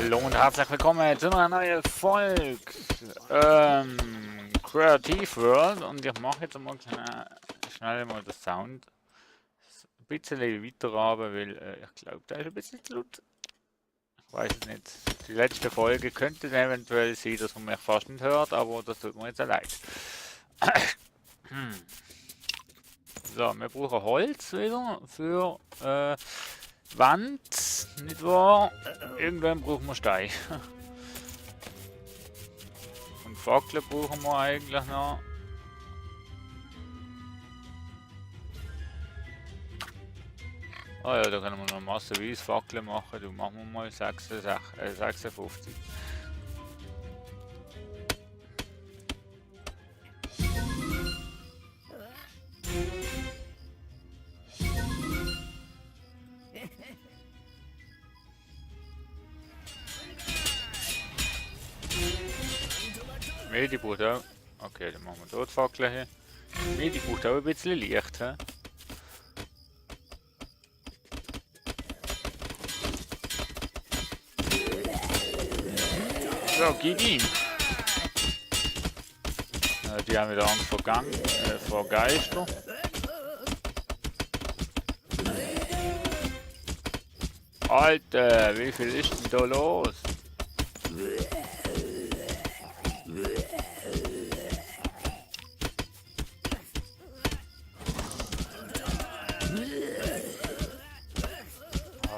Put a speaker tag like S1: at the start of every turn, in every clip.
S1: Hallo und herzlich willkommen zu einer neuen Folge Creative World, und ich mache jetzt mal schnell mal den Sound ein bisschen weiter runter, weil ich glaube, der ist ein bisschen zu laut. Ich weiß es nicht. Die letzte Folge könnte eventuell sein, dass man mich fast nicht hört, aber das tut mir jetzt leid. So, wir brauchen Holz wieder für Wand, nicht wahr? Irgendwann brauchen wir Stein. Und Fackeln brauchen wir eigentlich noch. Ah ja, da können wir noch massenweise Fackeln machen. Du machen wir mal 56. Medi braucht auch. Okay, dann machen wir dort Fackeln hin. Medi braucht auch ein bisschen Licht. He? So, gib ihm! Die haben wieder Angst vor Geister. Alter, wie viel ist denn da los?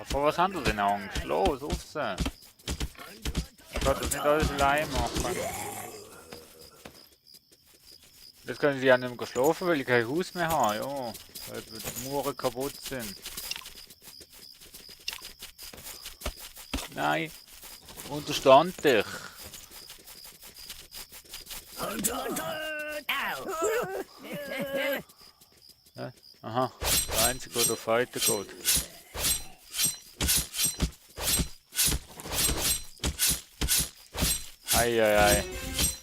S1: Vor was haben sie denn Angst? Los, auf sie! Ich kann das nicht alles allein machen. Jetzt können sie ja nicht mehr schlafen, weil ich kein Haus mehr habe, ja. Weil die Mauern kaputt sind. Nein, unterstand dich. Aha, der Einzige, der fighten geht. Eieiei.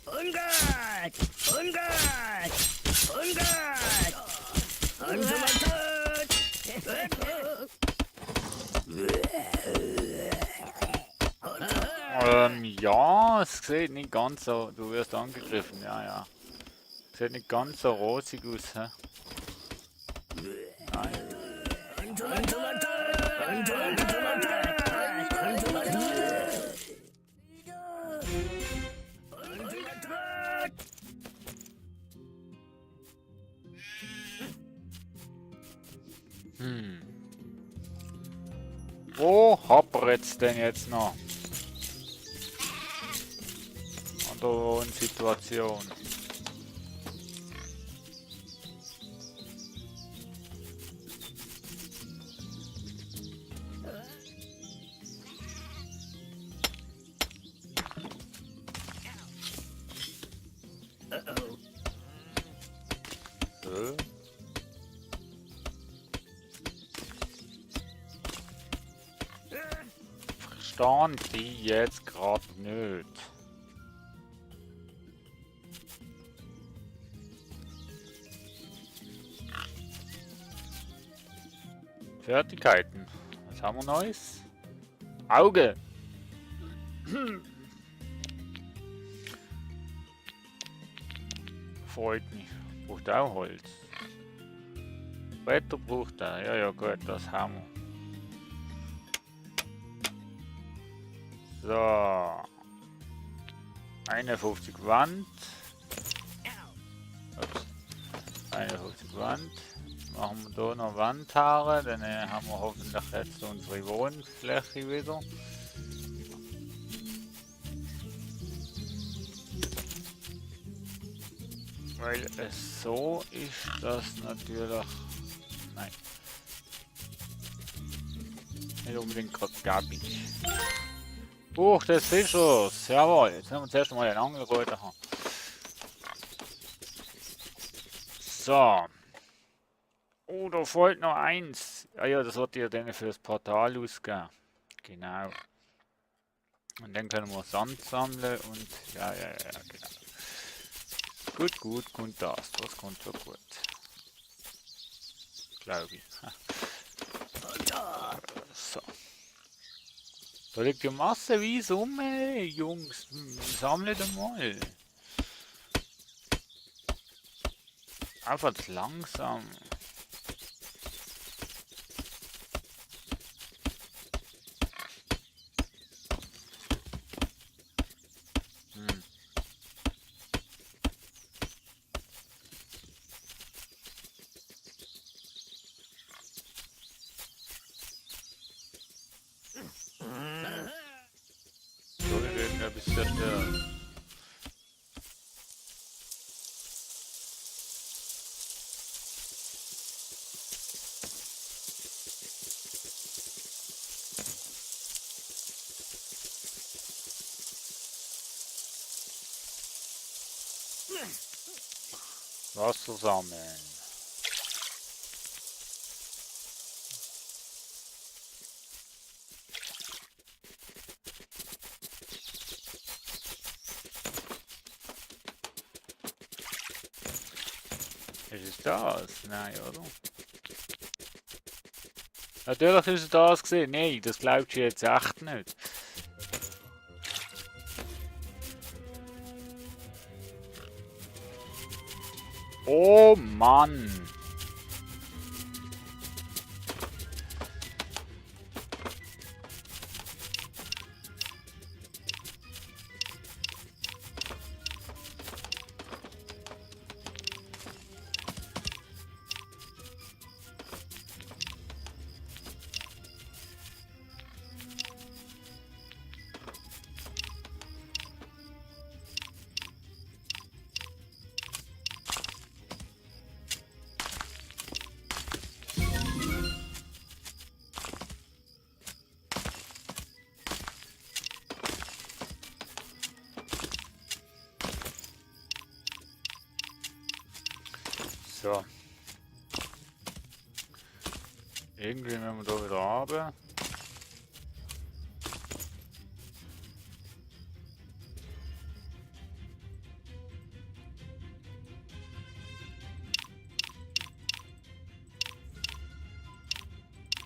S2: Ungut! Ungut! Ungut! Ungut!
S1: Ja, es sieht nicht ganz so. Du wirst angegriffen, ja. Sieht nicht ganz so rosig aus, hä? Nein. Wo happert's denn jetzt noch? An der Wohnsituation. Verstand die jetzt gerade nicht. Fertigkeiten. Was haben wir Neues? Auge! Freut mich. Braucht auch Holz. Wetter braucht er. Ja, gut, das haben wir. So. 51 Wand. Ups. 51 Wand. Machen wir hier noch Wandhaare, dann haben wir hoffentlich jetzt unsere Wohnfläche wieder. Weil es so ist, dass natürlich... Nein. Nicht unbedingt gerade gabig. Buch des Fischers! Jawohl, jetzt müssen wir zuerst mal den Angelröter haben. So. Oh, da fehlt noch eins. Ah ja, das wird ihr dann für das Portal ausgeben. Genau. Und dann können wir Sand sammeln und... Ja, genau. Gut, kommt das. Das kommt so gut. Glaube ich. So. Da liegt ja massenweise rum, ey, Jungs. Sammelt einmal. Einfach zu langsam. Hm. So, wir werden ja bis zerstört. Wasser sammeln. Ist es das? Nein, oder? Natürlich ist es das gesehen. Nein, das glaubst du jetzt echt nicht. Oh Mann! So. Irgendwie müssen wir da wieder runter.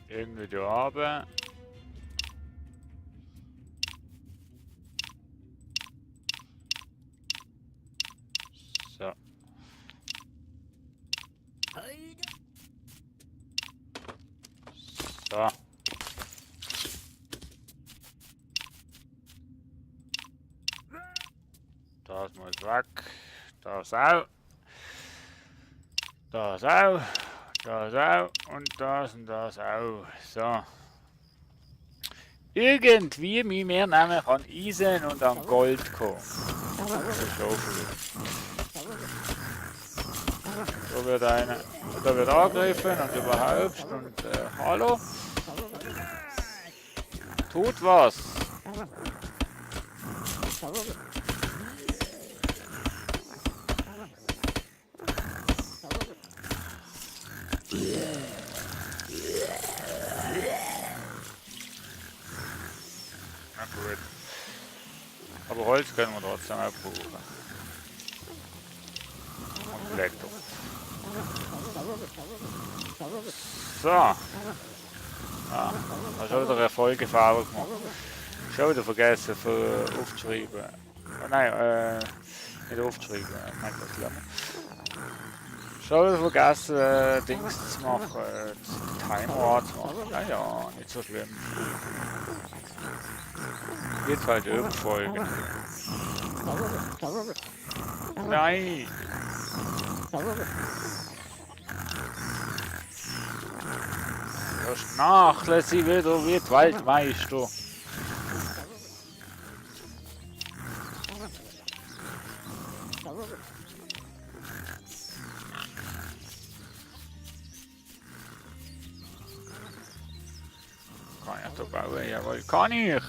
S1: Irgendwie da runter. So. So. Das muss weg. Das auch. Das auch. Das auch. Und das auch. So. Irgendwie, wie wir nämlich an Eisen und an Gold kommen. So wird einer. Da wird angegriffen und überhaupt. Und hallo? Tut was. Na gut. Aber Holz können wir trotzdem auch brauchen. Und Blätter. So. Ah, habe schon wieder Erfolgefahrer gemacht. Schon wieder vergessen für aufzuschreiben. Oh, nein, nicht aufzuschreiben. Nein, das lassen wir. Schon wieder vergessen, Dings zu machen, den Timer anzumachen. Naja, nicht so schlimm. Jetzt halt Folgen. Nein! Das nachlässig wieder wie die Weltmeister. Kann ich da bauen? Jawohl, kann ich!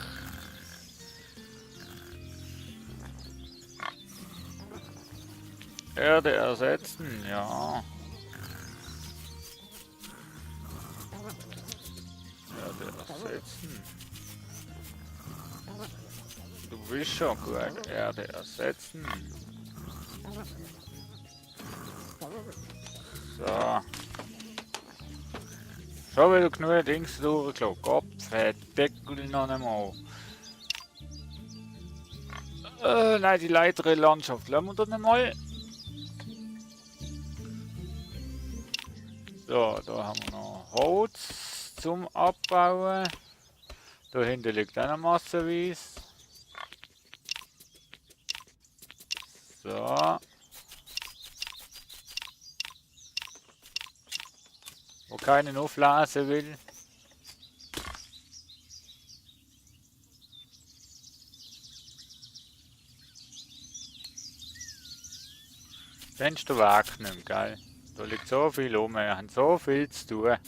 S1: Erde ersetzen, ja. Erde ersetzen. Du bist schon gut. Erde ersetzen. So. Schon wieder genug Dings durchgelassen. Kopf, Deckel noch einmal. Nein, die leitere Landschaft lassen wir dann einmal. So, da haben wir noch Holz zum Abbauen. Da hinten liegt auch noch massenweise. So. Wo keinen auflassen will. Fenster wegnehmen, gell? Da liegt so viel rum, wir haben so viel zu tun.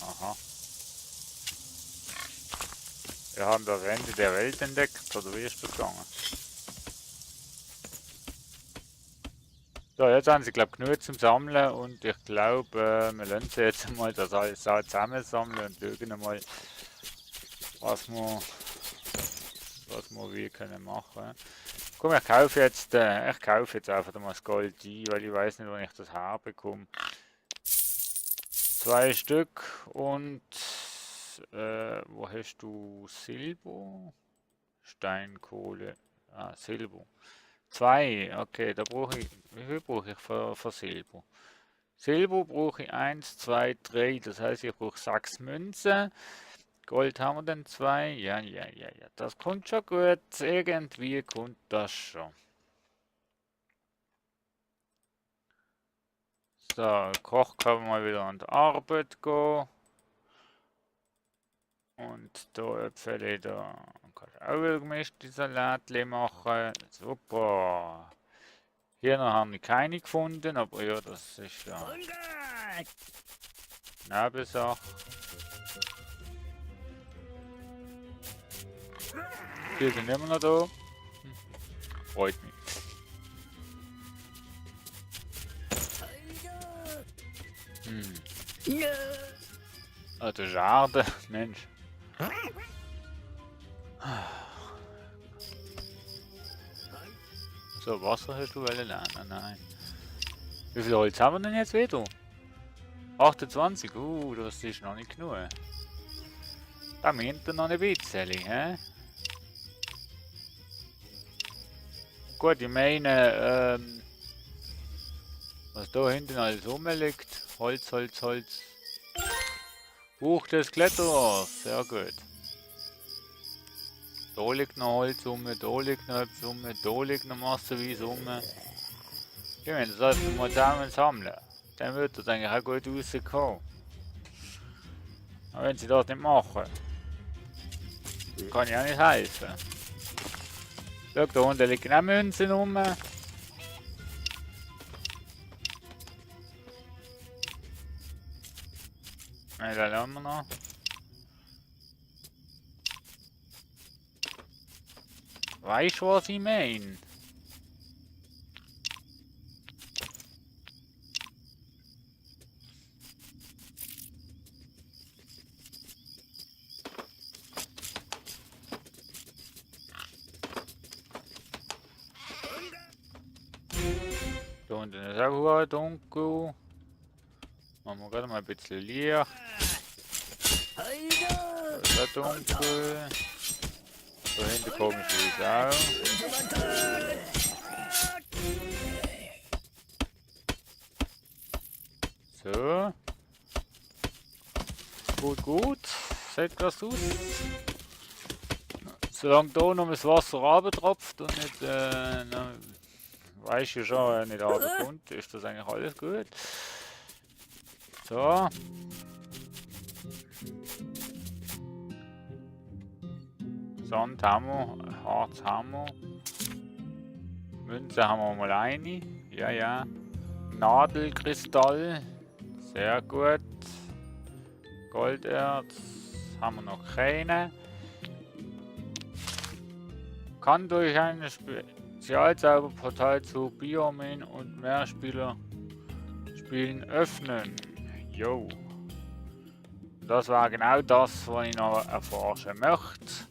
S1: Aha. Wir haben das Ende der Welt entdeckt, oder wie ist das gegangen? So, jetzt haben sie, glaube ich, genug zum Sammeln und ich glaube, wir lassen sie jetzt mal das alles zusammensammeln und schauen mal, was wir wie können machen. Komm, ich kaufe jetzt einfach mal das Gold ein, weil ich weiß nicht, wann ich das herbekomme. 2 Stück und wo hast du Silber? Steinkohle. Ah, Silber. 2, okay, da brauche ich. Wie viel brauche ich für Silber? Silber brauche ich 1, 2, 3, das heißt, ich brauche 6 Münzen. Gold haben wir dann 2. Ja. Das kommt schon gut. Irgendwie kommt das schon. So, Koch kann mal wieder an die Arbeit gehen. Und da Äpfel, da kann ich auch wieder gemischte Salatli machen. Super. Hier noch haben wir keine gefunden, aber ja, das ist ja Nebensache. Die sind immer noch da. Freut mich. Also schade, Mensch. So, Wasser hast du lernen? Nein. Wie viel Holz haben wir denn jetzt wieder? 28, das ist noch nicht genug. Da meint er noch ein bisschen, hä? Gut, ich meine, was da hinten alles rumliegt, Holz. Buch des Kletterers, sehr gut. Da liegt noch Holz rum, da liegt noch etwas rum, da liegt noch massenweise rum. Ich meine, das sollten wir mal zusammen sammeln. Dann wird das eigentlich auch gut rauskommen. Aber wenn sie das nicht machen, kann ich auch nicht helfen. Schau, da unten liegen auch Münzen rum. Nein, da lassen wir noch. Weißt du, was ich meine? Da unten ist auch dunkel. Machen wir gerade mal ein bisschen Licht. Da ist auch dunkel. Da hinten komme ich wieder auch. So. Gut. Sieht das aus. Solange da noch das Wasser runtertropft und nicht, weiß ich schon, nicht runterkommt, ist das eigentlich alles gut. So. Sand haben wir, Harz haben wir. Münze haben wir mal eine. Ja. Nadelkristall. Sehr gut. Golderz haben wir noch keine. Kann durch ein Spezialzauberportal zu Biomin und Mehrspieler Spielen öffnen. Jo. Das war genau das, was ich noch erforschen möchte.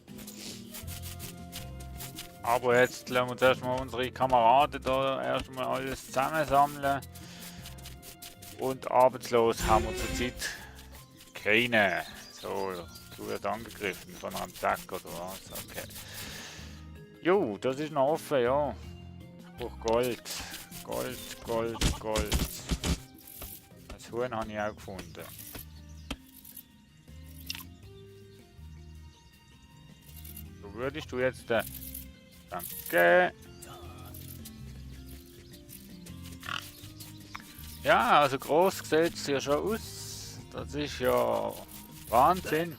S1: Aber jetzt lassen wir uns erstmal unsere Kameraden da erstmal alles zusammensammeln. Und arbeitslos haben wir zurzeit keine. So, du wirst angegriffen von einem Zack oder was? Okay. Jo, das ist noch offen, ja. Ich brauche Gold. Gold. Das Huhn habe ich auch gefunden. So würdest du jetzt... danke. Ja, also groß sieht es ja schon aus. Das ist ja Wahnsinn.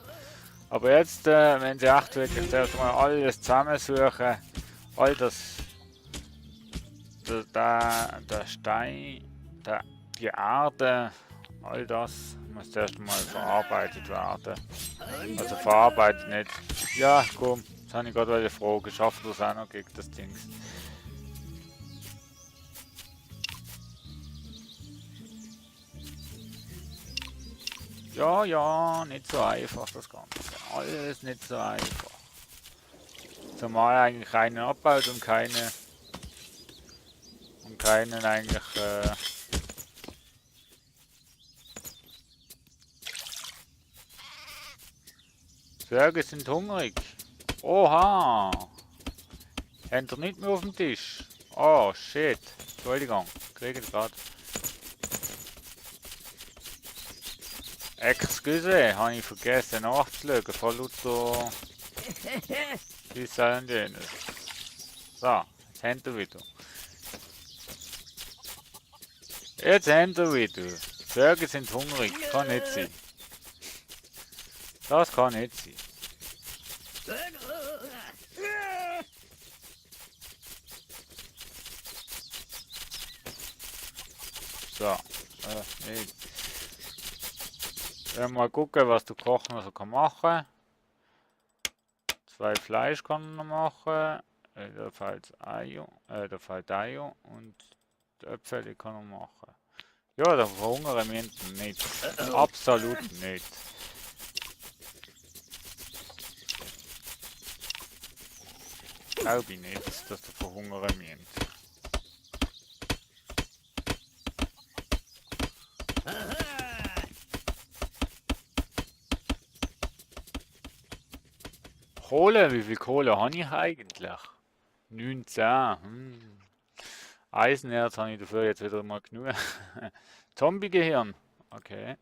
S1: Aber jetzt, wenn sie echt wirklich zuerst mal alles zusammensuchen, all das, der Stein, die Erde, all das muss erst mal verarbeitet werden. Also verarbeitet nicht. Ja, komm, jetzt habe ich gerade fragen, schafft das auch noch gegen das Ding? Ja, nicht so einfach das Ganze. Alles nicht so einfach. Zumal eigentlich keinen abbaut und keinen eigentlich Zwerge sind hungrig. Oha! Habt ihr nicht mehr auf dem Tisch? Oh shit. Entschuldigung, kriege ich gerade. Excuse, habe ich vergessen nachzuschauen, von Luther. Die sind jenes. So, jetzt haben wir wieder. Jetzt haben wir wieder. Zwerge sind hungrig, kann nicht sein. Das kann nicht sein. So, nicht. Mal gucken, was der Koch noch so kann machen. 2 Fleisch kann er noch machen. Da fällt Eier und die Äpfel die kann er machen. Ja, da verhungern wir nicht. Absolut nicht. Glaube ich nicht, dass der verhungern wir. Kohle, wie viel Kohle habe ich eigentlich? 19. Eisenerz habe ich dafür jetzt wieder mal genug. Zombie-Gehirn. Okay.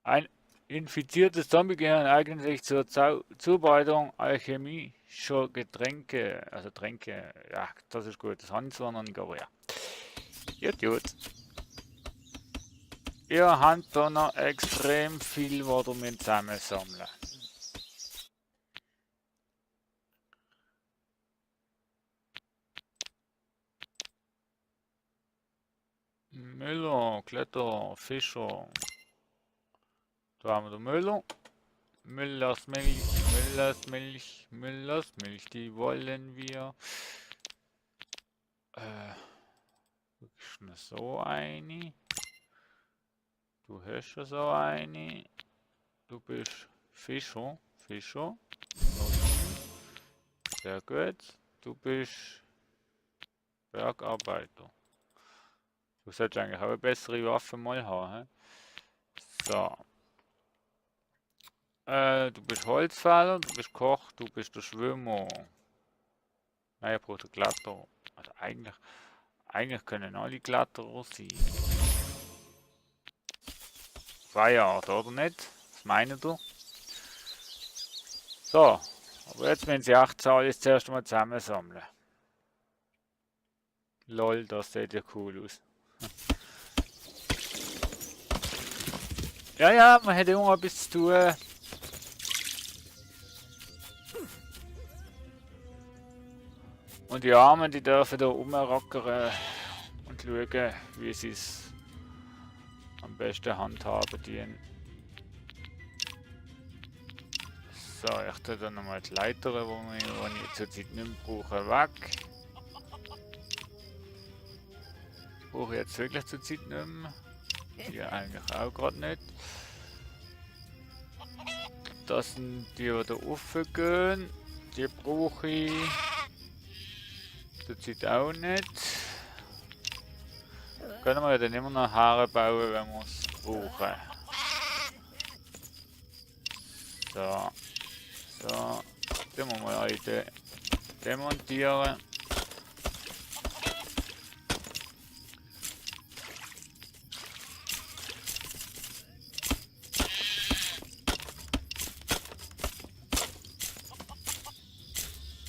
S1: Ein infiziertes Zombie-Gehirn eignet sich zur Zubereitung alchemischer Getränke. Also Tränke. Ja, das ist gut. Das habe ich zwar noch nicht, aber ja. Gut. Ihr habt da noch extrem viel, was ihr mit zusammensammeln. Müller, Kletter, Fischer. Da haben wir den Müller. Müllers Milch, die wollen wir. Wirklich so eine. Du hast ja so eine. Du bist Fischer. Sehr gut. Du bist Bergarbeiter. Du solltest eigentlich auch eine bessere Waffe mal haben. He? So. Du bist Holzfäller, du bist Koch, du bist der Schwimmer. Nein, er braucht einen Kletterer. Also eigentlich können alle Kletterer sein. Feierabend, oder nicht? Was meint ihr? So, aber jetzt müssen sie 8 alles zuerst mal zusammensammeln. Lol, das sieht ja cool aus. Ja, man hat immer etwas zu tun. Und die Armen, die dürfen da rumrackern und schauen, wie sie es am besten handhaben dienen. So, ich tue dann nochmal die Leiter, die ich zurzeit nicht mehr brauche, weg. Brauche ich jetzt wirklich zurzeit nicht mehr. Die eigentlich auch gerade nicht. Das sind die, die da raufgehen. Die brauche ich. Das sieht auch nicht. Können wir ja dann immer noch Haare bauen, wenn wir es brauchen. So. So. Den müssen wir heute demontieren.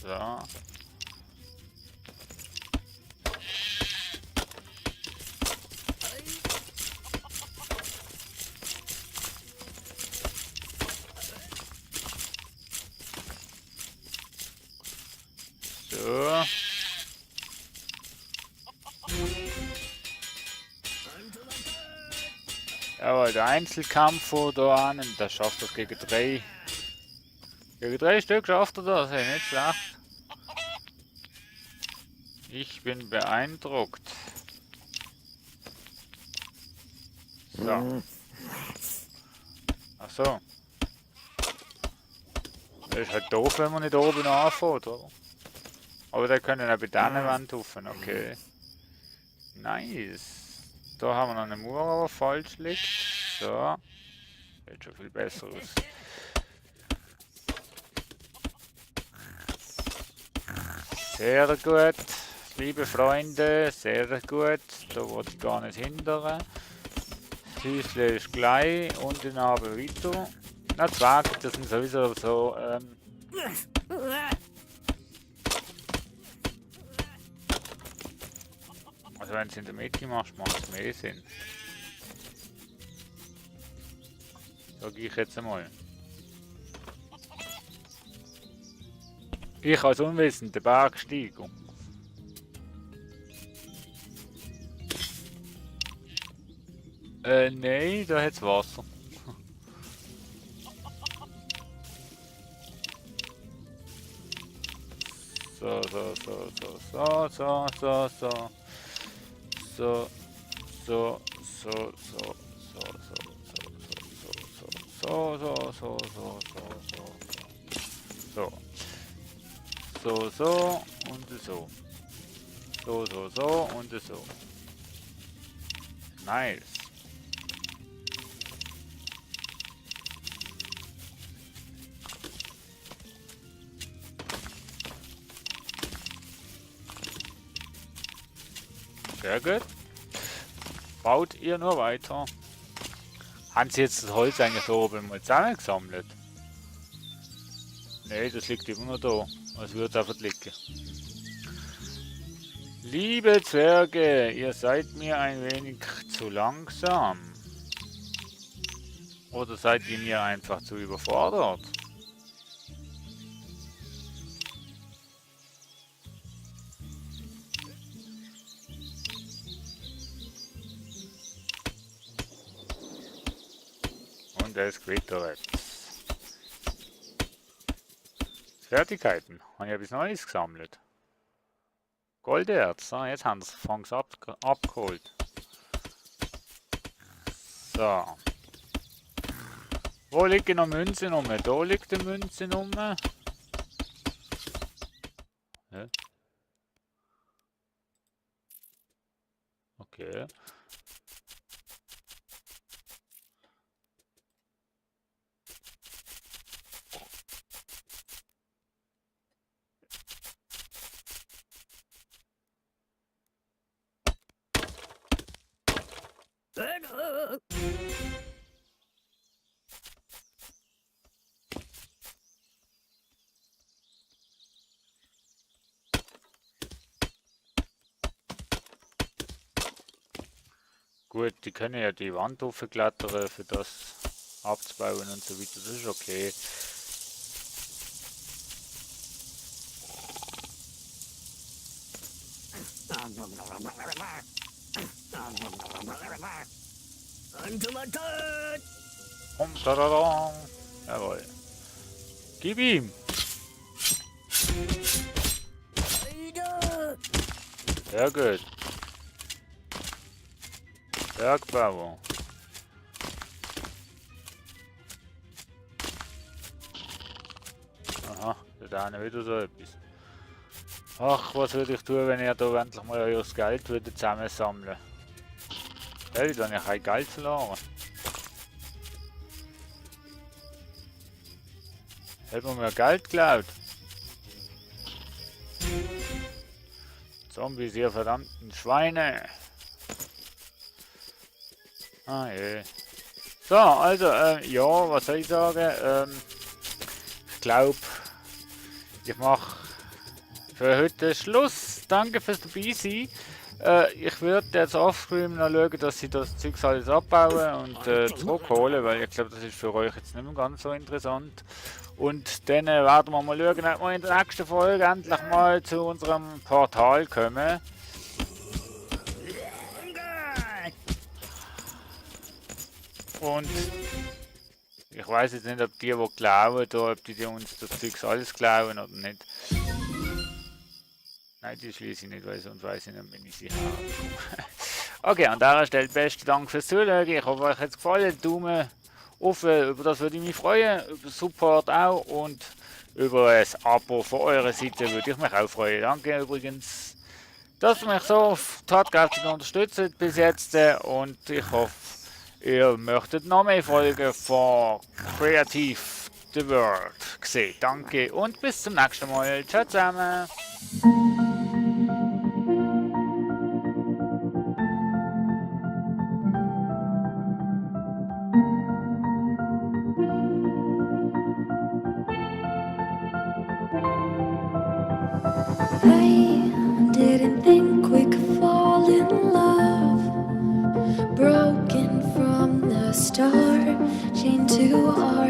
S1: So. So. Aber der Einzelkampf vor da an, das schafft das gegen 3. Gegen 3 Stück schafft er das, hey, nicht schlecht. Ich bin beeindruckt. So. Ach so. Das ist halt doof, wenn man nicht oben anfährt, oder? Aber da können wir bei dieser Wand rufen, okay. Nice. Da haben wir noch eine Mauer, aber falsch liegt. So. Sieht schon viel besser aus. Sehr gut, liebe Freunde, sehr gut. Da wollte ich gar nicht hindern. Das Häuschen ist gleich und dann aber weiter. Na, Zwerge, das sind sowieso so. Also, wenn du es in der Mitte machst, macht es mehr Sinn. Sag ich jetzt einmal. Ich als unwissender Bergsteiger. Nein, da hat's Wasser. So, so, so, so, so, so, so, so. So, so, so, so, so, so, so, so, so, so, so, so, so und so. So, so, so und so. Nice. Sehr gut. Baut ihr nur weiter. Haben Sie jetzt das Holz eigentlich so oben mal zusammengesammelt? Nee, das liegt immer noch da. Es wird einfach liegen. Liebe Zwerge, ihr seid mir ein wenig zu langsam. Oder seid ihr mir einfach zu überfordert? Und es quittert. Fertigkeiten. Habe ich etwas Neues gesammelt. Golderz. So, jetzt haben sie es abgeholt. So. Wo liegt noch Münzen rum? Da liegt die Münze rum. Ja. Okay. Gut, die können ja die Wand hochklettern, für das abzubauen und so weiter, das ist okay. Und da. Jawohl. Gib ihm! Sehr gut. Bergbauer. Aha, der denen wieder so etwas. Ach, was würde ich tun, wenn ihr da endlich mal euer Geld würde zusammensammeln? Hey, dann habe ich kein Geld verloren. Hat man mir Geld geklaut? Zombies, ihr verdammten Schweine! Ah je. So, also, ja, was soll ich sagen? Ich glaube, ich mache für heute Schluss. Danke fürs dabei sein. Ich würde jetzt offscreen noch schauen, dass sie das Zeug alles abbauen und zurückholen, weil ich glaube, das ist für euch jetzt nicht mehr ganz so interessant. Und dann werden wir mal schauen, ob wir in der nächsten Folge endlich mal zu unserem Portal kommen. Und ich weiß jetzt nicht, ob die klauen oder ob die uns das Zeug alles klauen oder nicht. Nein, die schließe ich nicht, weil sonst weiß ich nicht, wenn ich sie habe. Okay, an dieser Stelle besten Dank fürs Zuschauen. Ich hoffe, euch hat es gefallen. Daumen auf, über das würde ich mich freuen. Über Support auch und über ein Abo von eurer Seite würde ich mich auch freuen. Danke übrigens, dass ihr mich so tatkräftig unterstützt bis jetzt. Und ich hoffe, ihr möchtet noch mehr Folgen von Creative the World sehen. Danke und bis zum nächsten Mal. Ciao zusammen.
S3: I didn't think we could fall in love. Broken from the start, chained to our